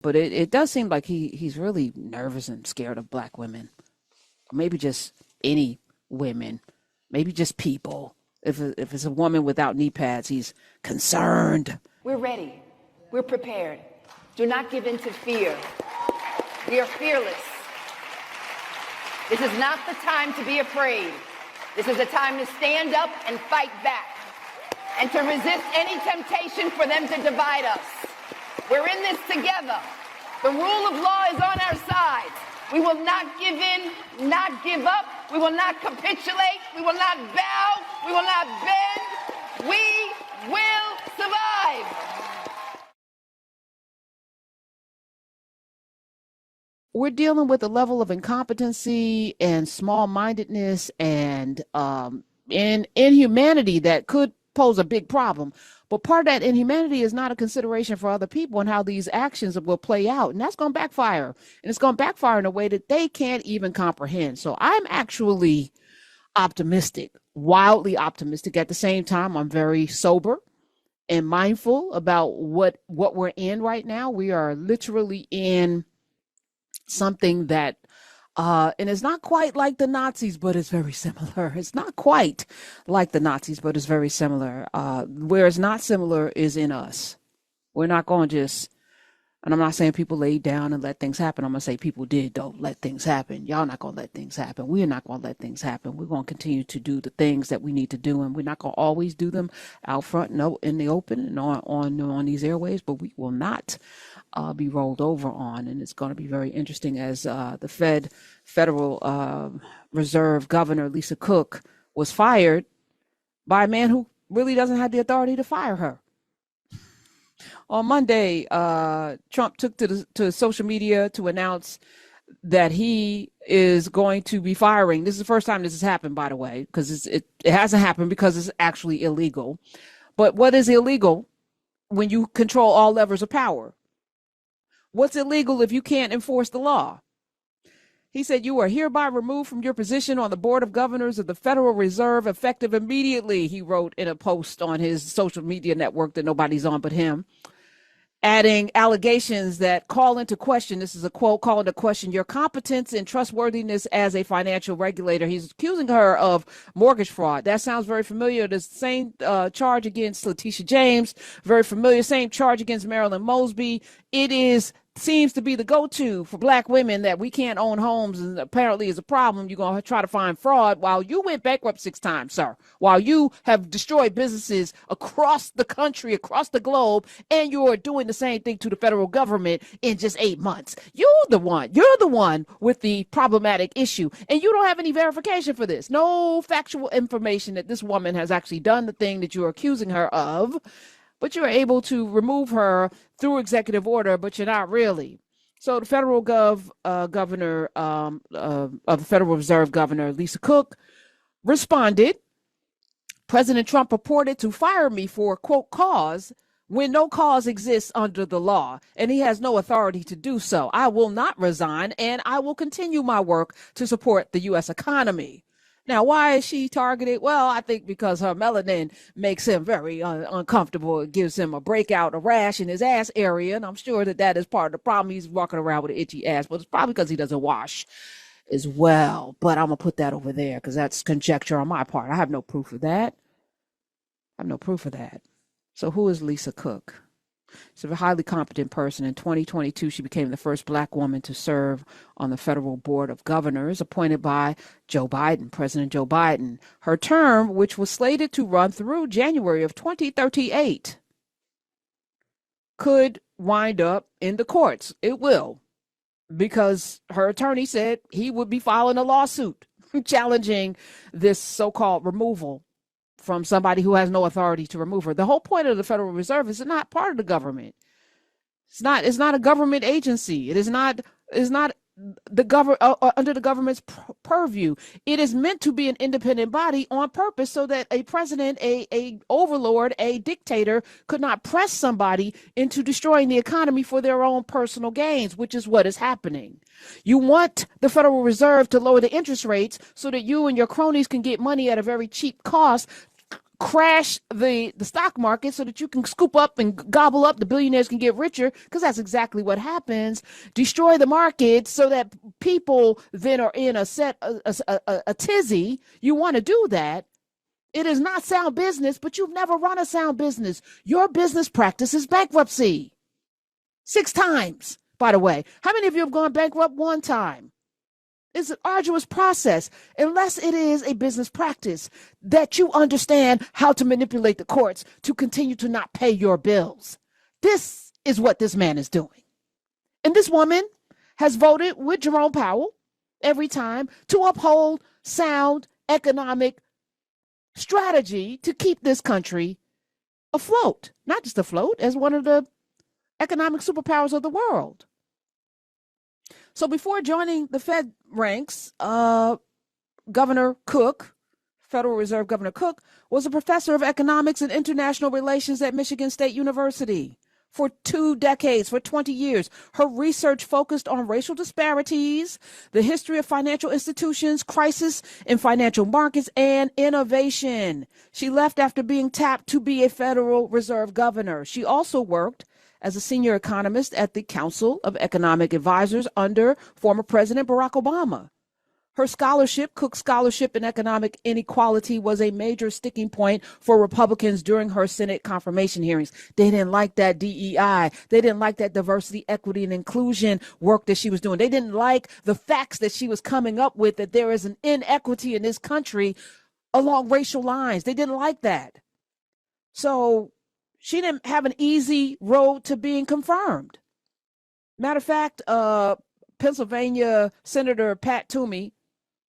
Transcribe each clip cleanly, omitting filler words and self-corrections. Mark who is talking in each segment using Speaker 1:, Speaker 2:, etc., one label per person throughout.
Speaker 1: But it does seem like he's really nervous and scared of black women. Or maybe just any women. Maybe just people. If it's a woman without knee pads, he's concerned.
Speaker 2: We're ready. We're prepared. Do not give in to fear. We are fearless. This is not the time to be afraid. This is a time to stand up and fight back and to resist any temptation for them to divide us. We're in this together. The rule of law is on our side. We will not give in, not give up. We will not capitulate. We will not bow. We will not bend. We will survive.
Speaker 1: We're dealing with a level of incompetency and small-mindedness and inhumanity that could pose a big problem. But part of that inhumanity is not a consideration for other people and how these actions will play out. And that's going to backfire. And it's going to backfire in a way that they can't even comprehend. So I'm actually optimistic, wildly optimistic. At the same time, I'm very sober and mindful about what we're in right now. We are literally in something that and it's not quite like the Nazis, but it's very similar. It's not quite like the Nazis, but it's very similar. Where it's not similar is in us. We're not going to just, and I'm not saying people laid down and let things happen. I'm going to say people did, though, let things happen. Y'all not going to let things happen. We're not going to let things happen. We're going to continue to do the things that we need to do, and we're not going to always do them out front, no, in the open and on these airways, but we will not be rolled over on. And it's going to be very interesting as the Federal Reserve Governor Lisa Cook was fired by a man who really doesn't have the authority to fire her. On Monday, Trump took to social media to announce that he is going to be firing. This is the first time this has happened, by the way, because it hasn't happened because it's actually illegal. But what is illegal when you control all levers of power? What's illegal if you can't enforce the law? He said, "You are hereby removed from your position on the Board of Governors of the Federal Reserve effective immediately," he wrote in a post on his social media network that nobody's on but him, adding allegations that call into question, this is a quote, "call into question your competence and trustworthiness as a financial regulator." He's accusing her of mortgage fraud. That sounds very familiar. The same charge against Letitia James, very familiar. Same charge against Marilyn Mosby. It seems to be the go-to for black women that we can't own homes and apparently is a problem. You're going to try to find fraud while you went bankrupt 6 times, sir, while you have destroyed businesses across the country, across the globe, and you're doing the same thing to the federal government in just 8 months. You're the one with the problematic issue, and you don't have any verification for this. No factual information that this woman has actually done the thing that you're accusing her of. But you're able to remove her through executive order, but you're not really. So the federal governor of the Federal Reserve Governor Lisa Cook responded. President Trump purported to fire me for, quote, cause when no cause exists under the law, and he has no authority to do so. I will not resign, and I will continue my work to support the U.S. economy. Now, why is she targeted? Well, I think because her melanin makes him very uncomfortable. It gives him a breakout, a rash in his ass area. And I'm sure that is part of the problem. He's walking around with an itchy ass, but it's probably because he doesn't wash as well. But I'm going to put that over there because that's conjecture on my part. I have no proof of that. So who is Lisa Cook? She's a highly competent person. In 2022, she became the first black woman to serve on the Federal Board of Governors, appointed by President Joe Biden. Her term, which was slated to run through January of 2038, could wind up in the courts. It will, because her attorney said he would be filing a lawsuit challenging this so-called removal from somebody who has no authority to remove her. The whole point of the Federal Reserve is not part of the government. It's not a government agency. It is not under the government's purview. It is meant to be an independent body on purpose so that a president, a overlord, a dictator could not press somebody into destroying the economy for their own personal gains, which is what is happening. You want the Federal Reserve to lower the interest rates so that you and your cronies can get money at a very cheap cost, crash the stock market so that you can scoop up and gobble up, the billionaires can get richer, because that's exactly what happens. Destroy the market so that people then are in a tizzy. You want to do that. It is not sound business, but you've never run a sound business. Your business practice is bankruptcy. 6 times, by the way. How many of you have gone bankrupt 1 time? It's an arduous process, unless it is a business practice that you understand how to manipulate the courts to continue to not pay your bills. This is what this man is doing. And this woman has voted with Jerome Powell every time to uphold sound economic strategy to keep this country afloat, not just afloat, as one of the economic superpowers of the world. So before joining the Fed ranks, Governor Cook, Federal Reserve Governor Cook, was a professor of economics and international relations at Michigan State University for 2 decades, for 20 years. Her research focused on racial disparities, the history of financial institutions, crisis in financial markets, and innovation. She left after being tapped to be a Federal Reserve governor. She also worked as a senior economist at the Council of Economic Advisors under former President Barack Obama. Her scholarship, Cook Scholarship in Economic Inequality, was a major sticking point for Republicans during her Senate confirmation hearings. They didn't like that DEI. They didn't like that diversity, equity, and inclusion work that she was doing. They didn't like the facts that she was coming up with, that there is an inequity in this country along racial lines. They didn't like that. So she didn't have an easy road to being confirmed. Matter of fact, Pennsylvania Senator Pat Toomey,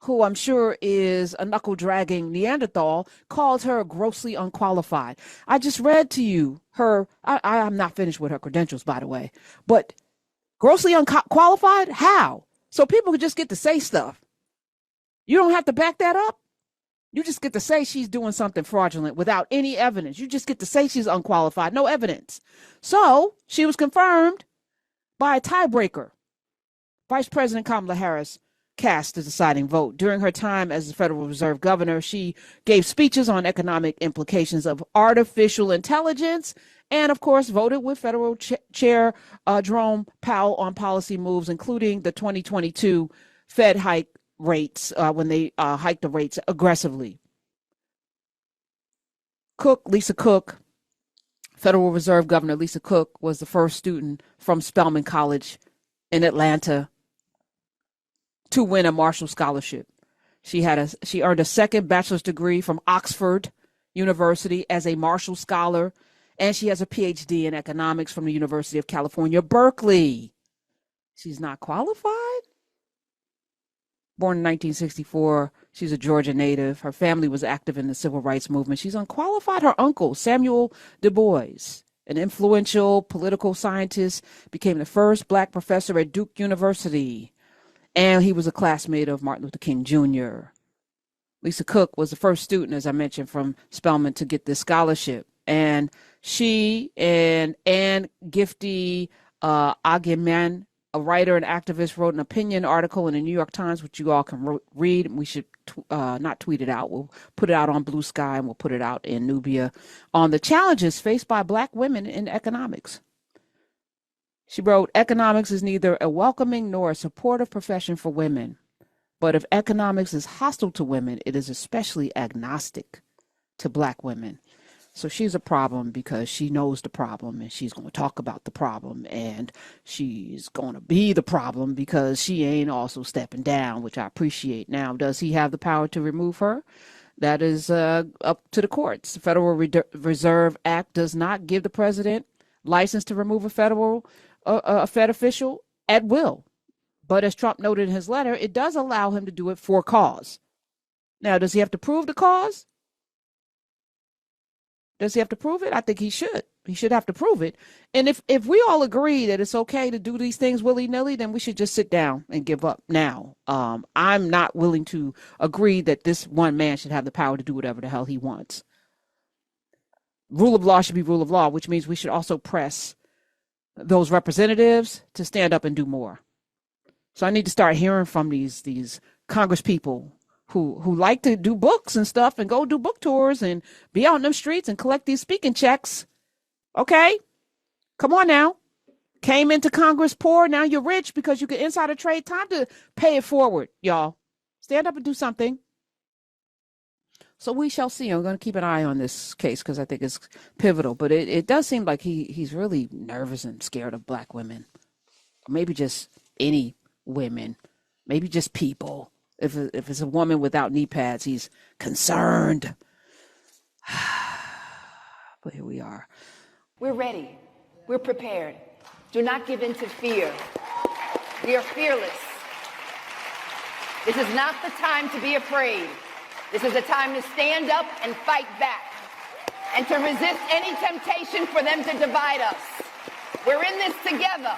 Speaker 1: who I'm sure is a knuckle-dragging Neanderthal, called her grossly unqualified. I just read to you I'm not finished with her credentials, by the way, but grossly unqualified? How? So people could just get to say stuff. You don't have to back that up. You just get to say she's doing something fraudulent without any evidence. You just get to say she's unqualified, no evidence. So she was confirmed by a tiebreaker. Vice President Kamala Harris cast the deciding vote. During her time as the Federal Reserve governor, she gave speeches on economic implications of artificial intelligence and, of course, voted with Federal Chair Jerome Powell on policy moves, including the 2022 Fed hike rates when they hiked the rates aggressively. Lisa Cook, Federal Reserve Governor Lisa Cook, was the first student from Spelman College in Atlanta to win a Marshall Scholarship. She earned a second bachelor's degree from Oxford University as a Marshall Scholar, and she has a PhD in economics from the University of California, Berkeley. She's not qualified? Born in 1964, she's a Georgia native. Her family was active in the civil rights movement. She's unqualified. Her uncle, Samuel Du Bois, an influential political scientist, became the first Black professor at Duke University, and he was a classmate of Martin Luther King Jr. Lisa Cook was the first student, as I mentioned, from Spelman to get this scholarship. And she and Ann Gifty Agyeman, a writer and activist, wrote an opinion article in the New York Times, which you all can read. We should not tweet it out. We'll put it out on Blue Sky, and we'll put it out in Nubia, on the challenges faced by Black women in economics. She wrote, "Economics is neither a welcoming nor a supportive profession for women. But if economics is hostile to women, it is especially agnostic to Black women." So she's a problem because she knows the problem, and she's going to talk about the problem, and she's going to be the problem because she ain't also stepping down, which I appreciate. Now, does he have the power to remove her? That is up to the courts. The Federal Reserve Act does not give the president license to remove a Fed official at will. But as Trump noted in his letter, it does allow him to do it for cause. Now, does he have to prove the cause? Does he have to prove it? I think he should. He should have to prove it. And if we all agree that it's okay to do these things willy-nilly, then we should just sit down and give up now. I'm not willing to agree that this one man should have the power to do whatever the hell he wants. Rule of law should be rule of law, which means we should also press those representatives to stand up and do more. So I need to start hearing from these Congress people who like to do books and stuff and go do book tours and be out in them streets and collect these speaking checks. Okay? Come on now. Came into Congress poor, now you're rich because you can insider trade. Time to pay it forward, y'all. Stand up and do something. So we shall see. I'm going to keep an eye on this case because I think it's pivotal. But it does seem like he's really nervous and scared of black women. Or maybe just any women. Maybe just people. If it's a woman without knee pads, he's concerned. But here we are.
Speaker 2: We're ready. We're prepared. Do not give in to fear. We are fearless. This is not the time to be afraid. This is a time to stand up and fight back and to resist any temptation for them to divide us. We're in this together.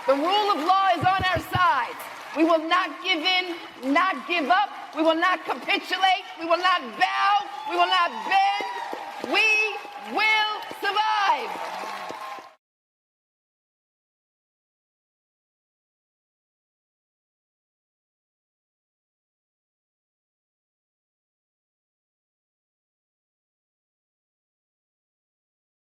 Speaker 2: The rule of law is on our side. We will not give in, not give up. We will not capitulate. We will not bow. We will not bend. We will